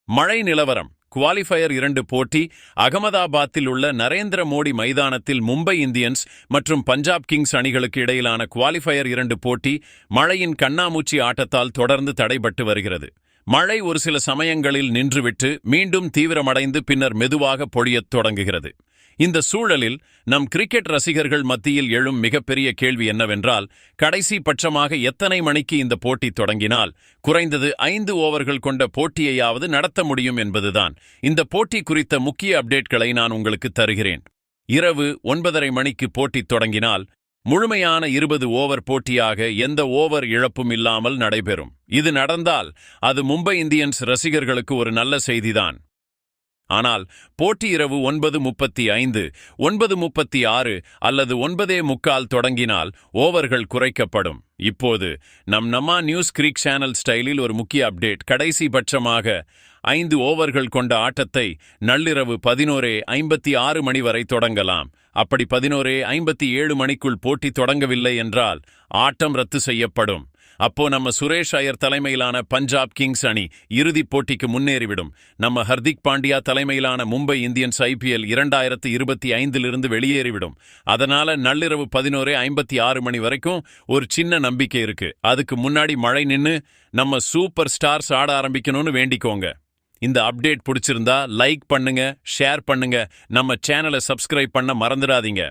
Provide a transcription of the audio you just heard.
மழை நிலவரம் குவாலிஃபயர் 2 போட்டி அகமதாபாத்தில் உள்ள நரேந்திர மோடி மைதானத்தில் மும்பை இந்தியன்ஸ் மற்றும் பஞ்சாப் கிங்ஸ் அணிகளுக்கு இடையிலான குவாலிஃபயர் 2 போட்டி மழையின் கண்ணாமூச்சி ஆட்டத்தால் தொடர்ந்து தடைபட்டு வருகிறது. மழை ஒரு சில சமயங்களில் நின்றுவிட்டு மீண்டும் தீவிரமடைந்து பின்னர் மெதுவாக பொழியத் தொடங்குகிறது. இந்த சூழலில் நம் கிரிக்கெட் ரசிகர்கள் மத்தியில் எழும் மிகப்பெரிய கேள்வி என்னவென்றால், கடைசி பட்சமாக எத்தனை மணிக்கு இந்த போட்டி தொடங்கினால் குறைந்தது 5 ஓவர்கள் கொண்ட போட்டியையாவது நடத்த முடியும் என்பதுதான். இந்த போட்டி குறித்த முக்கிய அப்டேட்களை நான் உங்களுக்கு தருகிறேன். இரவு 9:30 மணிக்கு போட்டி தொடங்கினால் முழுமையான 20 ஓவர் போட்டியாக எந்த ஓவர் இழப்பும் இல்லாமல் நடைபெறும். இது நடந்தால் அது மும்பை இந்தியன்ஸ் ரசிகர்களுக்கு ஒரு நல்ல செய்திதான். ஆனால் போட்டி இரவு 9:35, 9:36 அல்லது 9:45 தொடங்கினால் ஓவர்கள் குறைக்கப்படும். இப்போது நம்மா நியூஸ் கிரிக் சேனல் ஸ்டைலில் ஒரு முக்கிய அப்டேட். கடைசி பட்சமாக 5 ஓவர்கள் கொண்ட ஆட்டத்தை நள்ளிரவு 11:56 மணி வரை தொடங்கலாம். அப்படி 11:57 மணிக்குள் போட்டி தொடங்கவில்லை என்றால் ஆட்டம் ரத்து செய்யப்படும். அப்போ நம்ம சுரேஷ் ஐயர் தலைமையிலான பஞ்சாப் கிங்ஸ் அணி இறுதிப் போட்டிக்கு முன்னேறிவிடும். நம்ம ஹர்திக் பாண்டியா தலைமையிலான மும்பை இந்தியன்ஸ் IPL 2025 வெளியேறிவிடும். அதனால நள்ளிரவு 11:56 மணி வரைக்கும் ஒரு சின்ன நம்பிக்கை இருக்கு. அதுக்கு முன்னாடி மழை நின்னு நம்ம சூப்பர் ஸ்டார்ஸ் ஆட ஆரம்பிக்கணும்னு வேண்டிக்கோங்க. இந்த அப்டேட் பிடிச்சிருந்தா லைக் பண்ணுங்க, ஷேர் பண்ணுங்க, நம்ம சேனலை சப்ஸ்கிரைப் பண்ண மறந்துடாதீங்க.